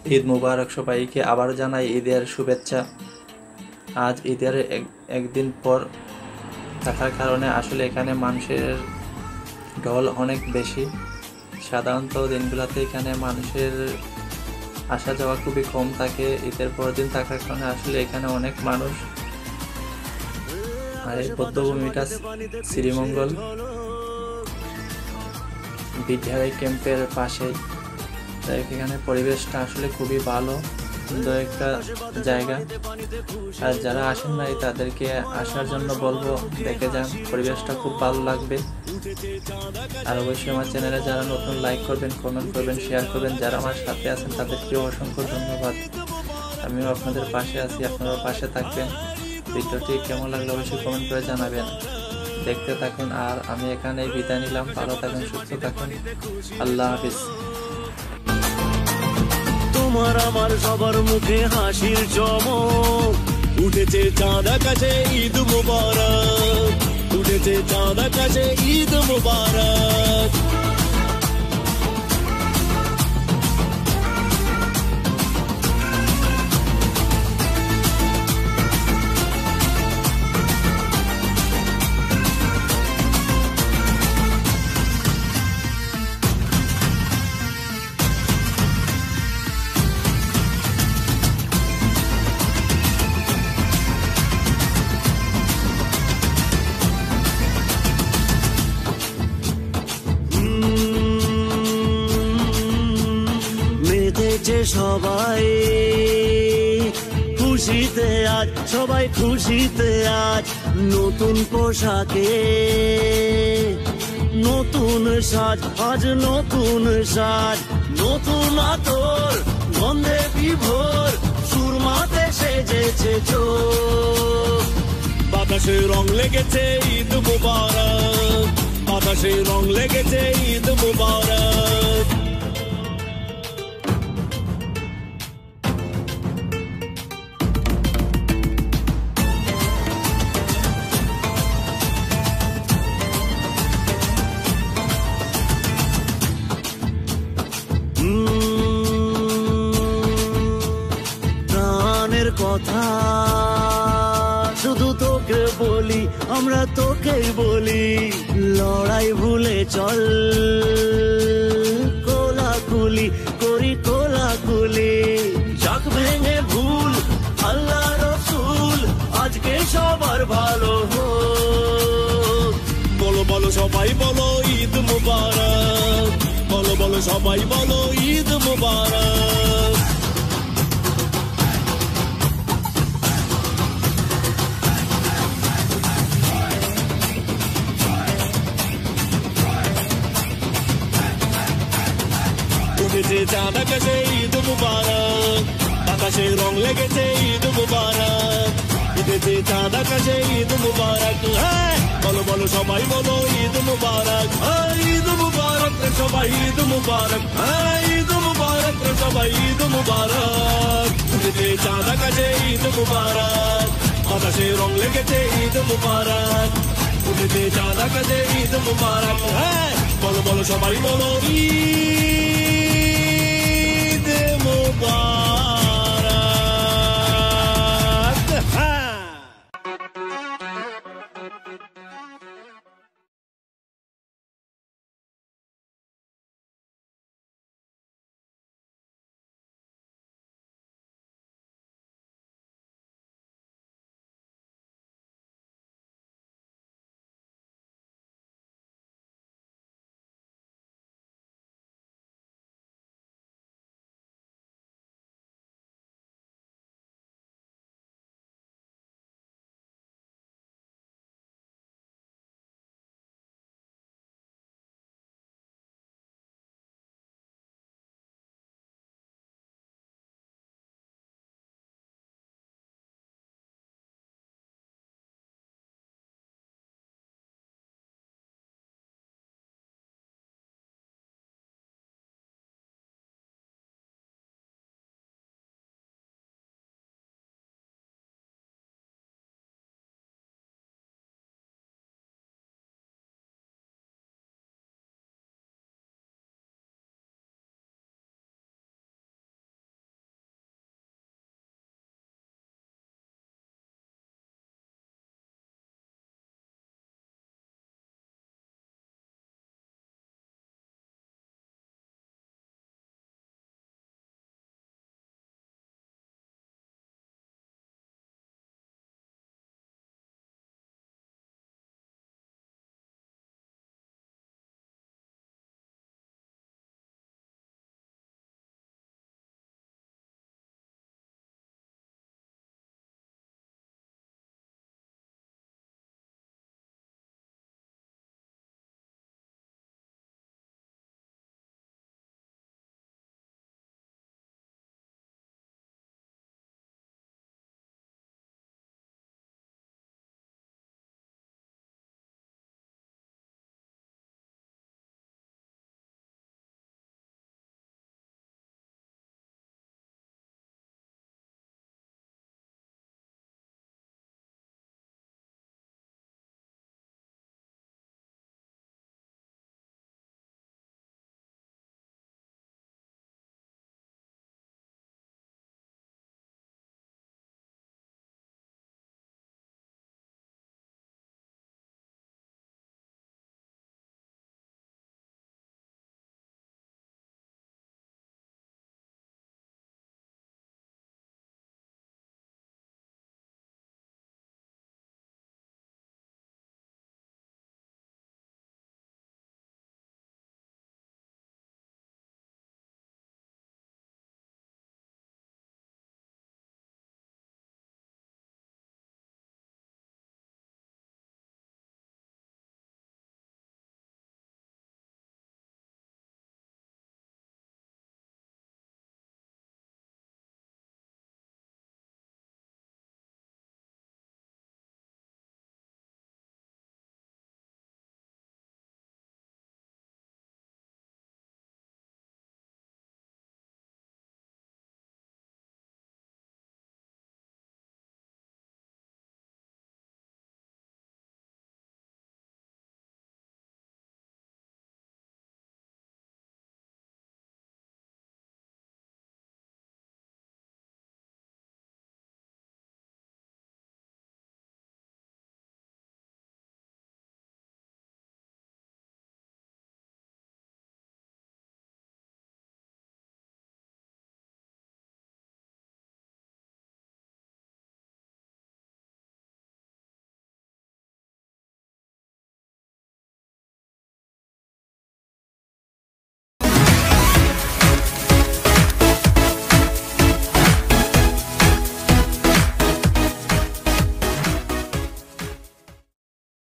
ঈদ মুবারক সবাইকে আবার জানাই ঈদের শুভেচ্ছা। আজ ঈদের একদিন পর থাকার কারণে আসলে এখানে মানুষের ঢল অনেক বেশি। সাধারণত দিনগুলোতে এখানে মানুষের আসা যাওয়া খুবই কম থাকে। ঈদের পর দিন থাকার কারণে আসলে এখানে অনেক মানুষ। আর এই বৌদ্ধভূমিটা শ্রীমঙ্গল বিদ্যালয় ক্যাম্পের পাশে। এখানে পরিবেশটা আসলে খুবই ভালো, সুন্দর একটা জায়গা। আর যারা আসেন নাই তাদেরকে আসার জন্য বলবো, দেখে যান, পরিবেশটা খুব ভালো লাগবে। আর অবশ্যই আমার চ্যানেলে যারা নতুন লাইক করবেন, কমেন্ট করবেন, শেয়ার করবেন। যারা আমার সাথে আছেন তাদেরকেও অসংখ্য ধন্যবাদ। আমিও আপনাদের পাশে আছি, আপনারাও পাশে থাকবেন। ভিডিওটি কেমন লাগলো অবশ্যই কমেন্ট করে জানাবেন। দেখতে থাকুন। আর আমি এখানে বিদায় নিলাম। ভালো থাকুন, সুস্থ থাকুন। আল্লাহ হাফিজ। তোমার আমার সবার মুখে হাসির চমক, উঠেছে চাঁদ আকাশে ঈদ মুবারক, উঠেছে চাঁদ আকাশে ঈদ মুবারক। সবাই খুশিতে আজ, সবাই খুশিতে আজ, নতুন পোশাকে নতুন সাজ, আজ নতুন সাজ, নতুন আতর গন্ধে বিভোর, সুরমাতে সেজেছে চোখ। বাতাসে রং লেগেছে ঈদ মুবারক, বাতাসে রং লেগেছে ঈদ মুবারক। কথা শুধু তোকে বলি, আমরা তোকেই বলি, লড়াই ভুলে চল, কোলাকুলি করি কোলাকুলি, যাক ভেঙে ভুল, আল্লাহ রসুল আজকে সবার ভালো হোক। বলো বলো সবাই বলো ঈদ মুবারক, বলো বলো সবাই বলো ঈদ মুবারক। উঠেছে চাঁদ আকাশে ঈদ মুবারক, আকাশে রং লেগেছে ঈদ মুবারক, উঠেছে চাঁদ আকাশে ঈদ মুবারক। বলো বলো সবাই বলো ঈদ মুবারক, ঈদ মুবারক রে সবাই, ঈদ মুবারক, ঈদ মুবারক রে সবাই, ঈদ মুবারক। উঠেছে চাঁদ আকাশে ঈদ মুবারক, আকাশে রং লেগেছে ঈদ মুবারক, উঠেছে চাঁদ আকাশে ঈদ মুবারক। বলো বলো সবাই বলো ঈদ।